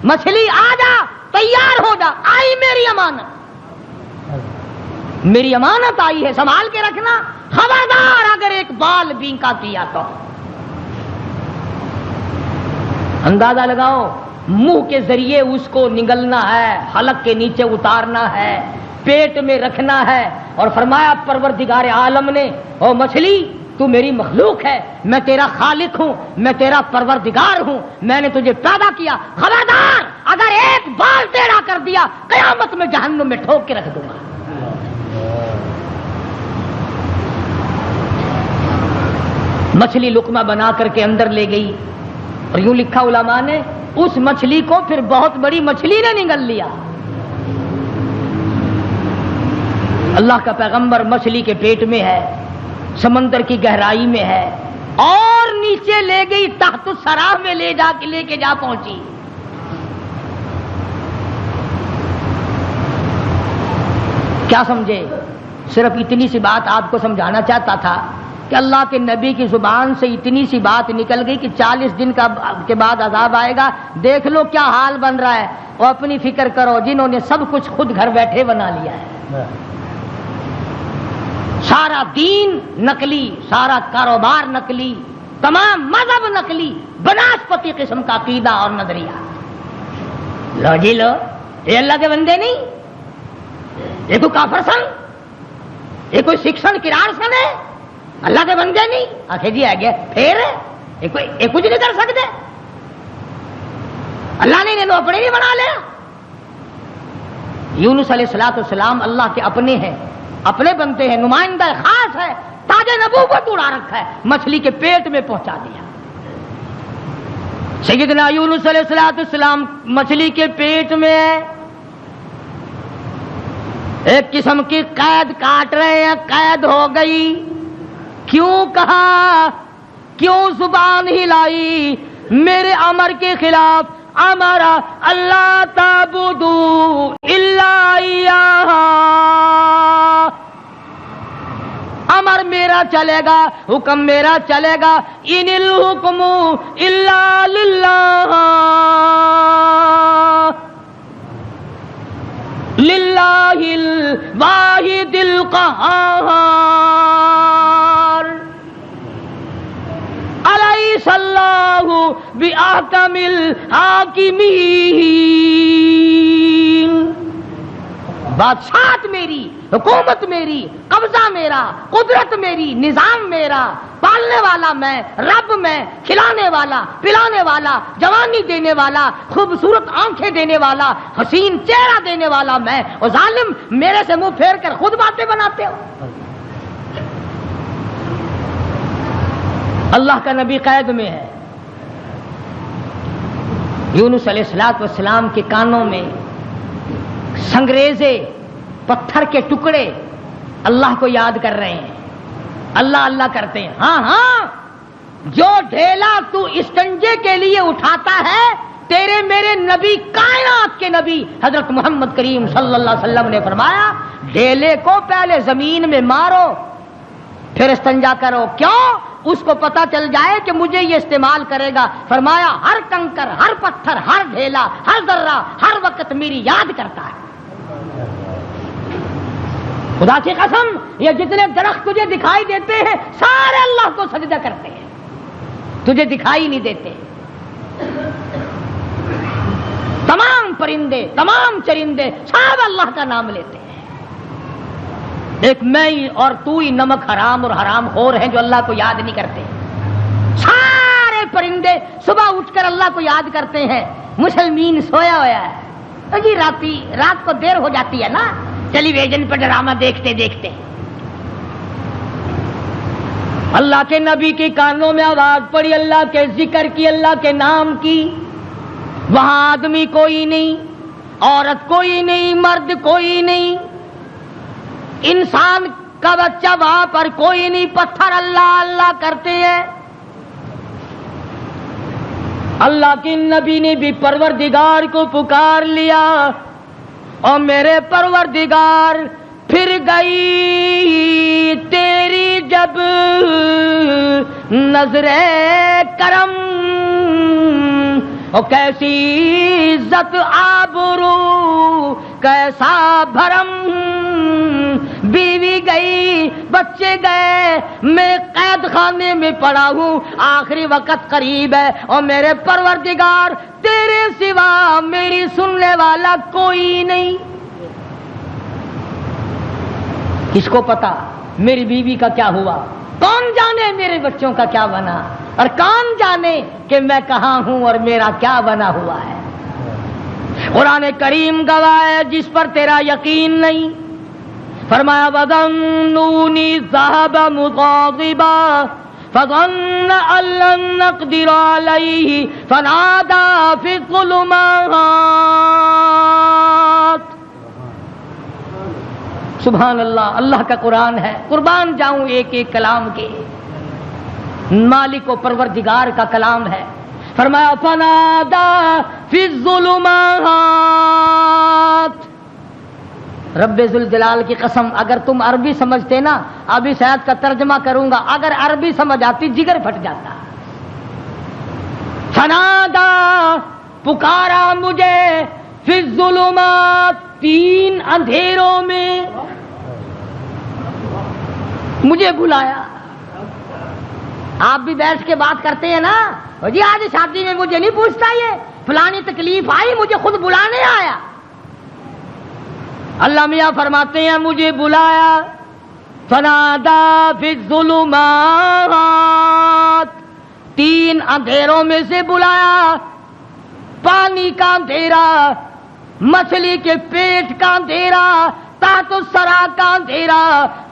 S2: مچھلی آ جا تیار ہو جا آئی میری امانت آئی ہے سنبھال کے رکھنا خبردار اگر ایک بال بینکا کیا تو اندازہ لگاؤ منہ کے ذریعے اس کو نگلنا ہے حلق کے نیچے اتارنا ہے پیٹ میں رکھنا ہے اور فرمایا پروردگار عالم نے او مچھلی تو میری مخلوق ہے میں تیرا خالق ہوں میں تیرا پروردگار ہوں میں نے تجھے پیدا کیا خبردار اگر ایک بال ٹیڑھا کر دیا قیامت میں جہنم میں ٹھوک کے رکھ دوں گا مچھلی لقمہ بنا کر کے اندر لے گئی اور یوں لکھا علماء نے اس مچھلی کو پھر بہت بڑی مچھلی نے نگل لیا اللہ کا پیغمبر مچھلی کے پیٹ میں ہے سمندر کی گہرائی میں ہے اور نیچے لے گئی تحت الثرى میں لے کے جا پہنچی کیا سمجھے صرف اتنی سی بات آپ کو سمجھانا چاہتا تھا کہ اللہ کے نبی کی زبان سے اتنی سی بات نکل گئی کہ 40 دن کے بعد عذاب آئے گا، دیکھ لو کیا حال بن رہا ہے، اور اپنی فکر کرو جنہوں نے سب کچھ خود گھر بیٹھے بنا لیا ہے، سارا دین نقلی، سارا کاروبار نقلی، تمام مذہب نقلی، بناسپتی قسم کا عقیدہ اور نظریہ. لو جی لو، یہ اللہ کے بندے نہیں، یہ کوئی کافر سن، یہ کوئی سکھ سن کرار سن ہے، اللہ کے بندے نہیں. آخر جی آ گیا پھر یہ کچھ نہیں کر سکتے، اللہ نے انہیں اپنے نہیں بنا لیا. یونس علیہ السلام اللہ کے اپنے ہیں، اپنے بنتے ہیں، نمائندہ خاص ہے، تاج نبوت اڑا رکھا ہے، مچھلی کے پیٹ میں پہنچا دیا. سیدنا یونس علیہ السلام مچھلی کے پیٹ میں ہے، ایک قسم کی قید کاٹ رہے ہیں، قید ہو گئی. کیوں کہا، کیوں زبان ہلائی میرے امر کے خلاف؟ امرا اللہ تعبدوا الا ایاہ، امر میرا چلے گا، حکم میرا چلے گا. ان الحکم الا للہ، للہ الواحد القہار. الیس اللہ باحکم الحاکمین. بادشاہت میری، حکومت میری، قبضہ میرا، قدرت میری، نظام میرا، پالنے والا میں، رب میں، کھلانے والا، پلانے والا، جوانی دینے والا، خوبصورت آنکھیں دینے والا، حسین چہرہ دینے والا میں. اور ظالم میرے سے منہ پھیر کر خود باتیں بناتے ہو. اللہ کا نبی قید میں ہے. یونس علیہ السلام کے کانوں میں سنگریزے، پتھر کے ٹکڑے اللہ کو یاد کر رہے ہیں، اللہ اللہ کرتے ہیں. ہاں ہاں، جو ڈھیلا تو استنجے کے لیے اٹھاتا ہے، تیرے میرے نبی، کائنات کے نبی حضرت محمد کریم صلی اللہ علیہ وسلم نے فرمایا ڈھیلے کو پہلے زمین میں مارو پھر استنجا کرو. کیوں؟ اس کو پتا چل جائے کہ مجھے یہ استعمال کرے گا. فرمایا ہر کنکر، ہر پتھر، ہر ڈھیلا، ہر ذرہ ہر وقت میری یاد کرتا ہے. خدا کی قسم، یہ جتنے درخت تجھے دکھائی دیتے ہیں سارے اللہ کو سجدہ کرتے ہیں، تجھے دکھائی نہیں دیتے. تمام پرندے، تمام چرندے سب اللہ کا نام لیتے ہیں. ایک میں اور تو ہی نمک حرام اور حرام خور ہیں جو اللہ کو یاد نہیں کرتے. سارے پرندے صبح اٹھ کر اللہ کو یاد کرتے ہیں. مسلمین سویا ہوا ہے جی، رات کو دیر ہو جاتی ہے نا ٹیلی ویژن پر ڈرامہ دیکھتے دیکھتے. اللہ کے نبی کے کانوں میں آواز پڑی، اللہ کے ذکر کی، اللہ کے نام کی. وہاں آدمی کوئی نہیں، عورت کوئی نہیں، مرد کوئی نہیں، انسان کا بچہ وہاں پر کوئی نہیں. پتھر اللہ اللہ کرتے ہیں. اللہ کے نبی نے بھی پروردگار کو پکار لیا، اور میرے پروردگار پھر گئی تیری جب نظر کرم، اور کیسی عزت آبرو کیسا بھرم. بیوی گئی، بچے گئے، میں قید خانے میں پڑا ہوں، آخری وقت قریب ہے، اور میرے پروردگار تیرے سوا میری سننے والا کوئی نہیں. کس کو پتا میری بیوی کا کیا ہوا؟ کون جانے میرے بچوں کا کیا بنا؟ اور کون جانے کہ میں کہاں ہوں اور میرا کیا بنا ہوا ہے؟ قرآن کریم گواہ ہے جس پر تیرا یقین نہیں. فرمایا وَظَنُّونِي ذَهَبَ مُغَاضِبًا فَظَنَّ أَن لَّن نَّقْدِرَ عَلَيْهِ فَنَادَىٰ فِي الظُّلُمَاتِ. سبحان اللہ، اللہ کا قرآن ہے. قربان جاؤں ایک ایک کلام کے، مالک و پروردگار کا کلام ہے. فرمایا فَنَادَىٰ فِي الظُّلُمَاتِ، رب ذوالجلال کی قسم اگر تم عربی سمجھتے نا، ابھی شاید کا ترجمہ کروں گا، اگر عربی سمجھ آتی جگر پھٹ جاتا. فنادا پکارا مجھے فی الظلمات 3 اندھیروں میں، مجھے بلایا. آپ بھی بیٹھ کے بات کرتے ہیں نا، جی آج شادی میں مجھے نہیں پوچھتا، یہ فلانی تکلیف آئی مجھے خود بلانے آیا. اللہ میاں فرماتے ہیں مجھے بلایا. فنادا فی الظلمات 3 اندھیروں میں سے بلایا. پانی کا اندھیرا، مچھلی کے پیٹ کا اندھیرا، تحت الثری کا اندھیرا،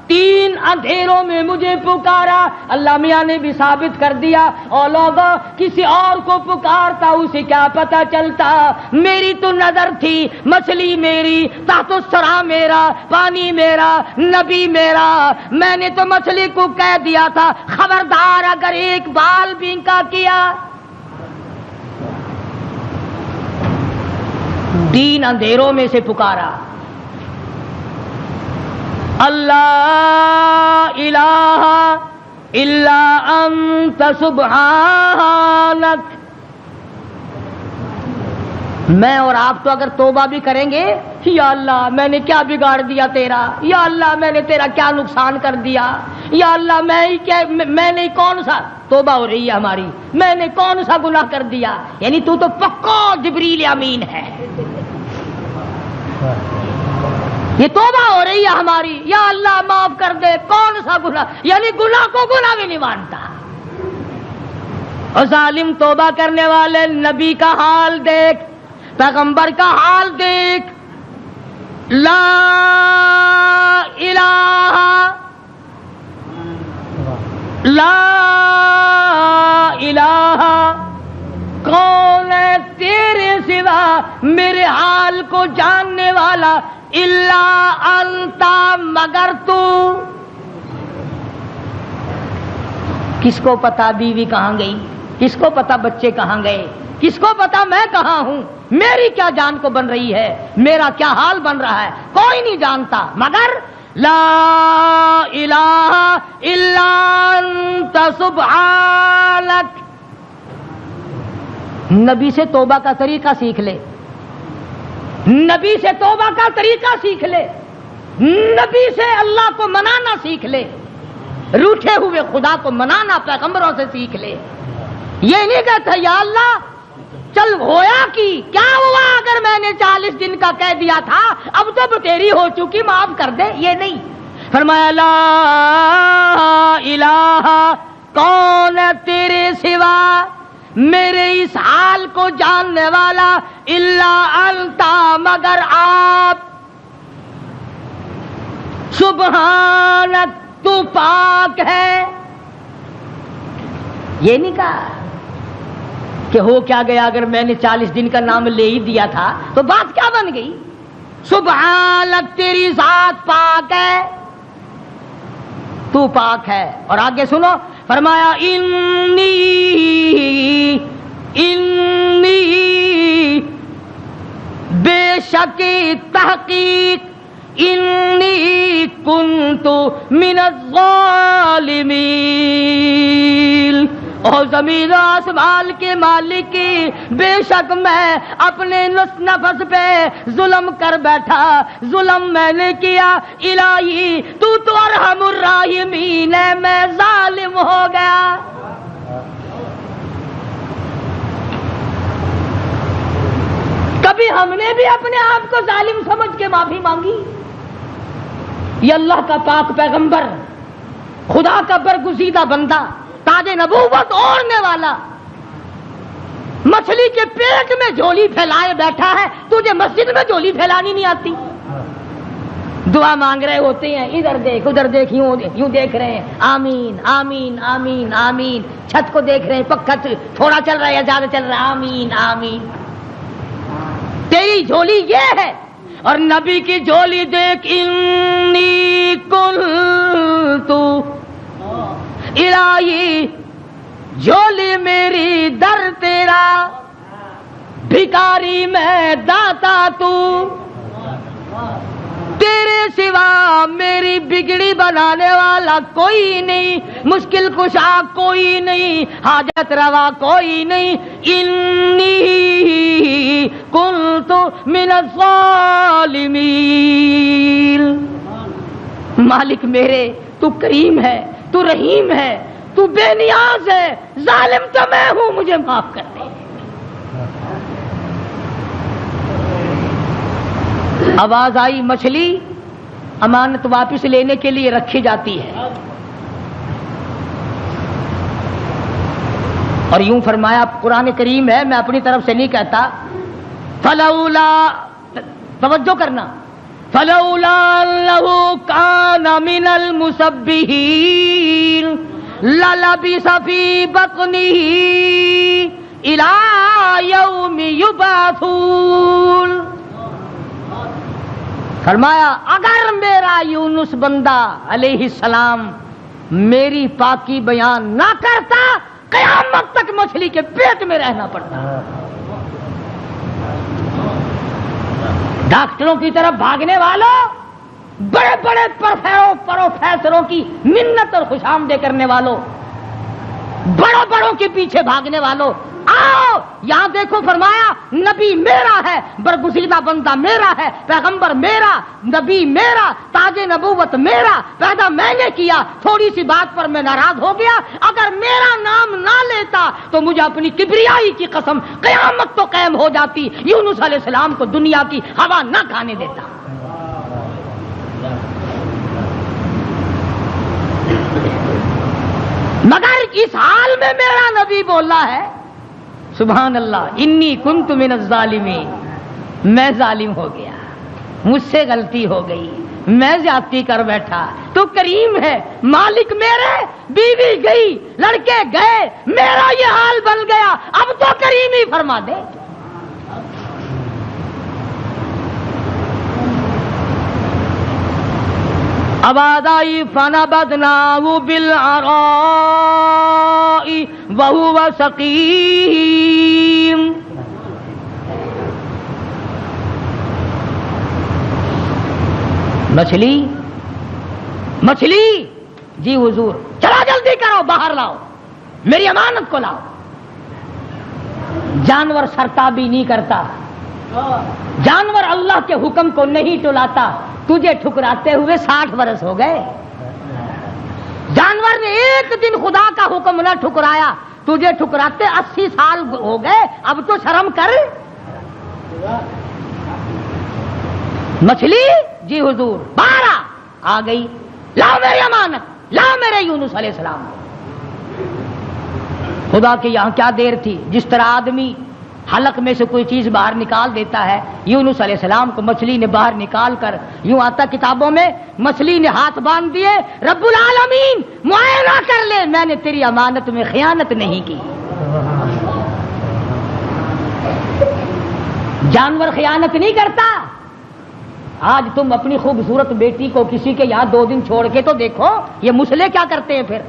S2: 3 اندھیروں میں مجھے پکارا. اللہ میاں نے بھی ثابت کر دیا، اور لوگوں کسی اور کو پکارتا اسے کیا پتا چلتا. میری تو نظر تھی، مچھلی میری، تحت الثری میرا، پانی میرا، نبی میرا. میں نے تو مچھلی کو کہہ دیا تھا خبردار اگر ایک بال بینکا کیا. 3 اندھیروں میں سے پکارا. اللہ الہ الا انت سبحانک. میں اور آپ تو اگر توبہ بھی کریں گے، یا اللہ میں نے کیا بگاڑ دیا تیرا، یا اللہ میں نے تیرا کیا نقصان کر دیا، یا اللہ میں نے کون سا، توبہ ہو رہی ہے ہماری، میں نے کون سا گناہ کر دیا. یعنی تو پکا جبریل امین ہے. یہ توبہ ہو رہی ہے ہماری، یا اللہ معاف کر دے، کون سا گناہ، یعنی گناہ کو گناہ بھی نہیں مانتا. اور ظالم توبہ کرنے والے نبی کا حال دیکھ، پیغمبر کا حال دیکھ. لا الہ لا الہ، کون ہے تیرے سوا میرے حال کو جاننے والا، الا انتا، مگر تو. کس کو پتا بیوی کہاں گئی، کس کو پتا بچے کہاں گئے، کس کو پتا میں کہاں ہوں، میری کیا جان کو بن رہی ہے، میرا کیا حال بن رہا ہے، کوئی نہیں جانتا مگر لا الہ الا انت سبحانک. نبی سے توبہ کا طریقہ سیکھ لے، نبی سے توبہ کا طریقہ سیکھ لے، نبی سے اللہ کو منانا سیکھ لے، روٹھے ہوئے خدا کو منانا پیغمبروں سے سیکھ لے. یہ نہیں کہتا یا اللہ چل ہویا کی کیا ہوا اگر میں نے 40 دن کا کہہ دیا تھا، اب تو بٹیری ہو چکی معاف کر دے. یہ نہیں. فرمایا لا الہ، کون ہے تیرے سوا میرے اس حال کو جاننے والا، الا انتا، مگر آپ، سبحانک، تو پاک ہے. یہ نہیں کہا کہ ہو کیا گیا اگر میں نے 40 دن کا نام لے ہی دیا تھا تو بات کیا بن گئی. سبحانک، تیری ذات پاک ہے، تو پاک ہے. اور آگے سنو، فرمایا انی بے شک تحقیق، انی کنت من الظالمین. اور زمین و آسمان کے مالک کی، بے شک میں اپنے نفس پہ ظلم کر بیٹھا، ظلم میں نے کیا. الہی تو ارحم الراحمین ہے، میں ظالم ہو گیا. کبھی ہم نے بھی اپنے آپ کو ظالم سمجھ کے معافی مانگی؟ یہ اللہ کا پاک پیغمبر، خدا کا برگزیدہ بندہ، تاج نبوت اوڑھنے والا، مچھلی کے پیٹ میں جھولی پھیلائے بیٹھا ہے، تجھے مسجد میں جھولی پھیلانی نہیں آتی؟ دعا مانگ رہے ہوتے ہیں، ادھر دیکھ ادھر دیکھ، یوں دیکھ رہے ہیں، آمین آمین آمین آمین. چھت کو دیکھ رہے ہیں، پکا تھوڑا چل رہا ہے یا زیادہ چل رہا ہے، آمین آمین. تیری جھولی یہ ہے. اور نبی کی جھولی دیکھ، انی کنت، الہی جھولی میری در تیرا، بھکاری میں داتا تو. 3 تیرے سوا میری بگڑی بنانے والا کوئی نہیں، مشکل کشا کوئی نہیں، حاجت روا کوئی نہیں، انی کنت من الظالمین۔ مالک میرے تو کریم ہے، تو رحیم ہے، تو بے نیاز ہے، ظالم تو میں ہوں، مجھے معاف کر دے۔ آواز آئی مچھلی امانت واپس لینے کے لیے رکھی جاتی ہے، اور یوں فرمایا، قرآن کریم ہے، میں اپنی طرف سے نہیں کہتا، فلولا، توجہ کرنا، فلولا انہ کان من المسبحین للبث فی بطنہ الی یوم یبعثون۔ فرمایا اگر میرا یونس بندہ علیہ السلام میری پاکی بیان نہ کرتا، قیامت تک مچھلی کے پیٹ میں رہنا پڑتا۔ ڈاکٹروں کی طرف بھاگنے والوں، بڑے بڑے پروفیسروں کی منت اور خوشامدے کرنے والوں، بڑوں بڑوں کے پیچھے بھاگنے والوں، آؤ یہاں دیکھو، فرمایا نبی میرا ہے، برگزیدہ بندہ میرا ہے، پیغمبر میرا، نبی میرا، تاج نبوت میرا، پیدا میں نے کیا، تھوڑی سی بات پر میں ناراض ہو گیا، اگر میرا نام نہ لیتا تو مجھے اپنی کبریائی کی قسم قیامت تو قائم ہو جاتی، یونس علیہ السلام کو دنیا کی ہوا نہ کھانے دیتا۔ مگر اس حال میں میرا نبی بولا ہے، سبحان اللہ، انی کنت من الظالمین، میں ظالم ہو گیا، مجھ سے غلطی ہو گئی، میں زیادتی کر بیٹھا، تو کریم ہے، مالک میرے، بیوی گئی، لڑکے گئے، میرا یہ حال بن گیا، اب تو کریم ہی فرما دے۔ آواز آئی فنبذناہ بالعراء وہو سقیم۔ مچھلی جی حضور، چلا جلدی کرو، باہر لاؤ، میری امانت کو لاؤ۔ جانور سرتابی نہیں کرتا، جانور اللہ کے حکم کو نہیں ٹلاتا، تجھے ٹھکراتے ہوئے 60 برس ہو گئے، جانور نے ایک دن خدا کا حکم نہ ٹھکرایا، تجھے ٹھکراتے 80 سال ہو گئے، اب تو شرم کر۔ مچھلی جی حضور، باہر آ گئی، لاؤ میری امانت، لاؤ میرے یونس علیہ السلام۔ خدا کے یہاں کیا دیر تھی، جس طرح آدمی حلق میں سے کوئی چیز باہر نکال دیتا ہے، یونس علیہ السلام کو مچھلی نے باہر نکال کر، یوں آتا کتابوں میں، مچھلی نے ہاتھ باندھ دیے، رب العالمین معائنہ کر لے، میں نے تیری امانت میں خیانت نہیں کی۔ جانور خیانت نہیں کرتا۔ آج تم اپنی خوبصورت بیٹی کو کسی کے یہاں 2 دن چھوڑ کے تو دیکھو، یہ مسلے کیا کرتے ہیں پھر۔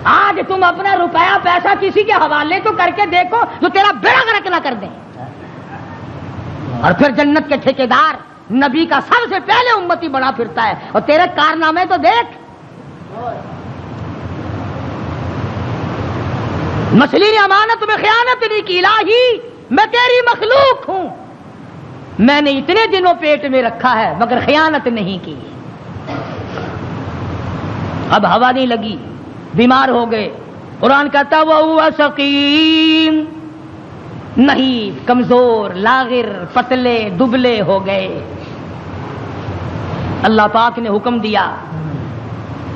S2: آج تم اپنا روپیہ پیسہ کسی کے حوالے تو کر کے دیکھو جو تیرا بیڑا غرق نہ کر دیں۔ اور پھر جنت کے ٹھیکیدار نبی کا سب سے پہلے امتی بنا پھرتا ہے، اور تیرے کارنامے تو دیکھ۔ مچھلی نے امانت میں خیانت نہیں کی، الہی میں تیری مخلوق ہوں، میں نے اتنے دنوں پیٹ میں رکھا ہے مگر خیانت نہیں کی۔ اب ہوا نہیں لگی، بیمار ہو گئے، قرآن کہتا وَهُوَ سَقِيمٌ، نہیں، کمزور، لاغر، پتلے دبلے ہو گئے۔ اللہ پاک نے حکم دیا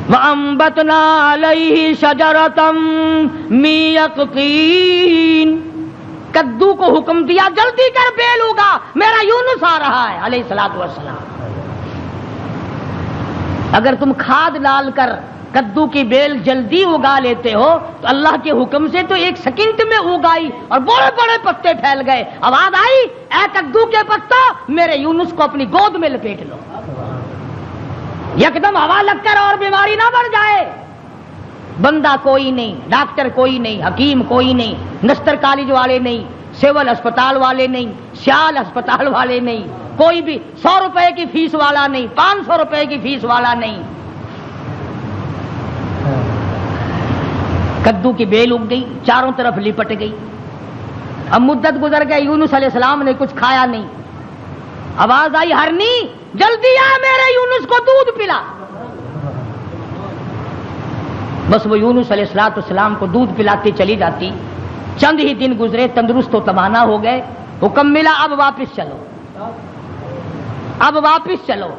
S2: وَأَنبَتْنَا عَلَيْهِ شَجَرَةً مِّن يَقْطِينٍ، کدو کو حکم دیا جلدی کر بیل ہوگا، میرا یونس آ رہا ہے علیہ الصلوۃ والسلام۔ اگر تم کھاد ڈال کر کدو کی بیل جلدی اگا لیتے ہو تو اللہ کے حکم سے تو 1 سیکنڈ میں اگائی اور بڑے بڑے پتے پھیل گئے۔ آواز آئی اے کدو کے پتا، میرے یونس کو اپنی گود میں لپیٹ لو، یکدم ہوا لگ کر اور بیماری نہ بڑھ جائے۔ بندہ کوئی نہیں، ڈاکٹر کوئی نہیں، حکیم کوئی نہیں، نستر کالج والے نہیں، سول اسپتال والے نہیں، سیال اسپتال والے نہیں، کوئی بھی 100 روپے کی فیس والا نہیں، 500 روپے کی فیس والا نہیں. کدو کی بیل اگ گئی، چاروں طرف لپٹ گئی. اب مدت گزر گئی، یونس علیہ السلام نے کچھ کھایا نہیں. آواز آئی ہرنی جلدی آ میرے یونس کو دودھ پلا. بس وہ یونس علیہ السلام کو دودھ پلاتی چلی جاتی. چند ہی دن گزرے، تندرست و توانا ہو گئے. حکم ملا اب واپس چلو، اب واپس چلو.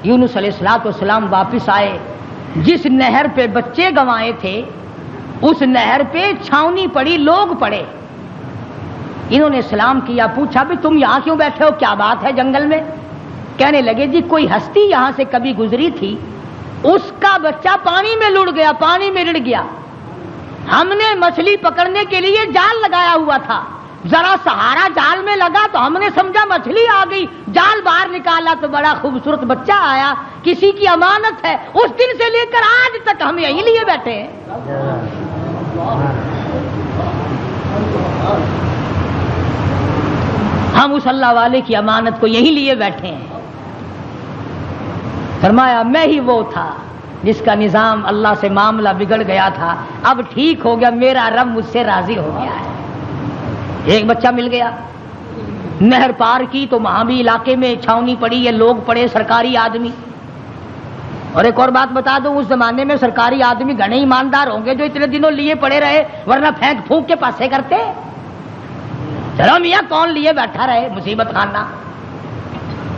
S2: یونس علیہ السلام واپس آئے. جس نہر پہ بچے گنوائے تھے اس نہر پہ چھاونی پڑی، لوگ پڑے. انہوں نے سلام کیا، پوچھا بھی تم یہاں کیوں بیٹھے ہو، کیا بات ہے جنگل میں؟ کہنے لگے جی کوئی ہستی یہاں سے کبھی گزری تھی، اس کا بچہ پانی میں لڑ گیا، پانی میں رڑ گیا. ہم نے مچھلی پکڑنے کے لیے جال لگایا ہوا تھا، ذرا سہارا جال میں لگا تو ہم نے سمجھا مچھلی آ گئی، جال باہر نکالا تو بڑا خوبصورت بچہ آیا، کسی کی امانت ہے. اس دن سے لے کر آج تک ہم یہی لیے بیٹھے ہیں. ہم اس اللہ والے کی امانت کو یہی لیے بیٹھے ہیں. فرمایا میں ہی وہ تھا جس کا نظام اللہ سے معاملہ بگڑ گیا تھا، اب ٹھیک ہو گیا، میرا رب مجھ سے راضی ہو گیا ہے. ایک بچہ مل گیا. نہر پار کی تو وہاں بھی علاقے میں چھاونی پڑی، یہ لوگ پڑے سرکاری آدمی. اور ایک اور بات بتا دوں، اس زمانے میں سرکاری آدمی گھنے ایماندار ہوں گے جو اتنے دنوں لیے پڑے رہے، ورنہ پھینک پھونک کے پاسے کرتے. چلو میاں کون لیے بیٹھا رہے، مصیبت خانہ.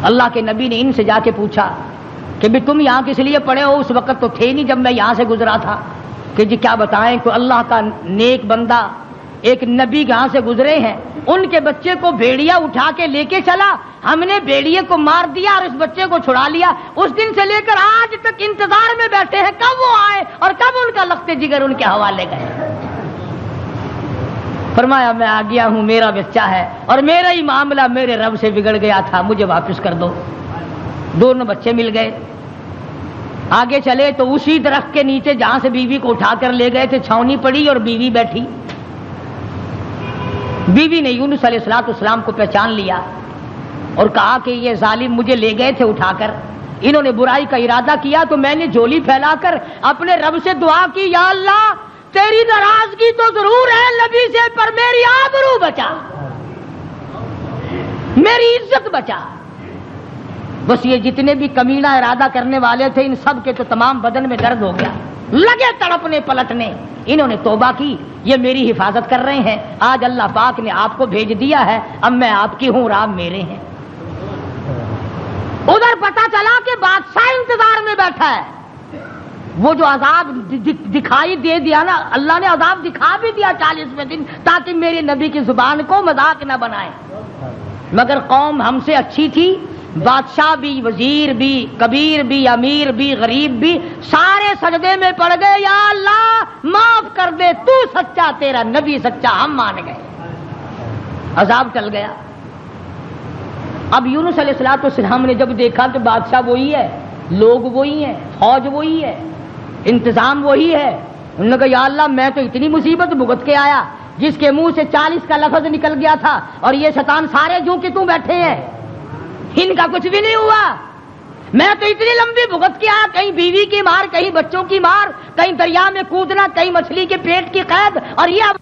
S2: اللہ کے نبی نے ان سے جا کے پوچھا کہ بھی تم یہاں کس لیے پڑے ہو؟ اس وقت تو تھے نہیں جب میں یہاں سے گزرا تھا. کہ جی کیا بتائیں، کوئی اللہ کا نیک بندہ ایک نبی یہاں سے گزرے ہیں، ان کے بچے کو بھیڑیا اٹھا کے لے کے چلا، ہم نے بھیڑیے کو مار دیا اور اس بچے کو چھڑا لیا. اس دن سے لے کر آج تک انتظار میں بیٹھے ہیں کب وہ آئے اور کب ان کا لخت جگر ان کے حوالے گئے. فرمایا میں آ گیا ہوں، میرا بچہ ہے اور میرا ہی معاملہ میرے رب سے بگڑ گیا تھا، مجھے واپس کر دو. دونوں بچے مل گئے. آگے چلے تو اسی درخت کے نیچے جہاں سے بیوی کو اٹھا کر لے گئے تھے چھاونی پڑی اور بیوی بیٹھی. بیوی نے یونس علیہ السلام کو پہچان لیا اور کہا کہ یہ ظالم مجھے لے گئے تھے اٹھا کر، انہوں نے برائی کا ارادہ کیا تو میں نے جھولی پھیلا کر اپنے رب سے دعا کی، یا اللہ تیری ناراضگی تو ضرور ہے نبی سے، پر میری آبرو بچا، میری عزت بچا. بس یہ جتنے بھی کمینہ ارادہ کرنے والے تھے ان سب کے تو تمام بدن میں درد ہو گیا، لگے تڑپنے پلٹنے. انہوں نے توبہ کی، یہ میری حفاظت کر رہے ہیں، آج اللہ پاک نے آپ کو بھیج دیا ہے، اب میں آپ کی ہوں اور آپ میرے ہیں. ادھر پتا چلا کہ بادشاہ انتظار میں بیٹھا ہے. وہ جو عذاب دکھائی دے دیا نا، اللہ نے عذاب دکھا بھی دیا 40ویں دن تاکہ میرے نبی کی زبان کو مذاق نہ بنائے. مگر قوم ہم سے اچھی تھی، بادشاہ بھی، وزیر بھی، کبیر بھی، امیر بھی، غریب بھی، سارے سجدے میں پڑ گئے، یا اللہ معاف کر دے، تو سچا، تیرا نبی سچا، ہم مان گئے. عذاب چل گیا. اب یونس علیہ السلام نے جب دیکھا کہ بادشاہ وہی ہے، لوگ وہی ہیں، فوج وہی ہے، انتظام وہی ہے، انہوں نے کہا یا اللہ میں تو اتنی مصیبت بھگت کے آیا، جس کے منہ سے 40 کا لفظ نکل گیا تھا اور یہ شیطان سارے جو کہ تم بیٹھے ہیں، ان کا کچھ بھی نہیں ہوا. میں تو اتنی لمبی بھگت کے آیا، کہیں بیوی کی مار، کہیں بچوں کی مار، کہیں دریا میں کودنا، کہیں مچھلی کے پیٹ کی قید، اور یہ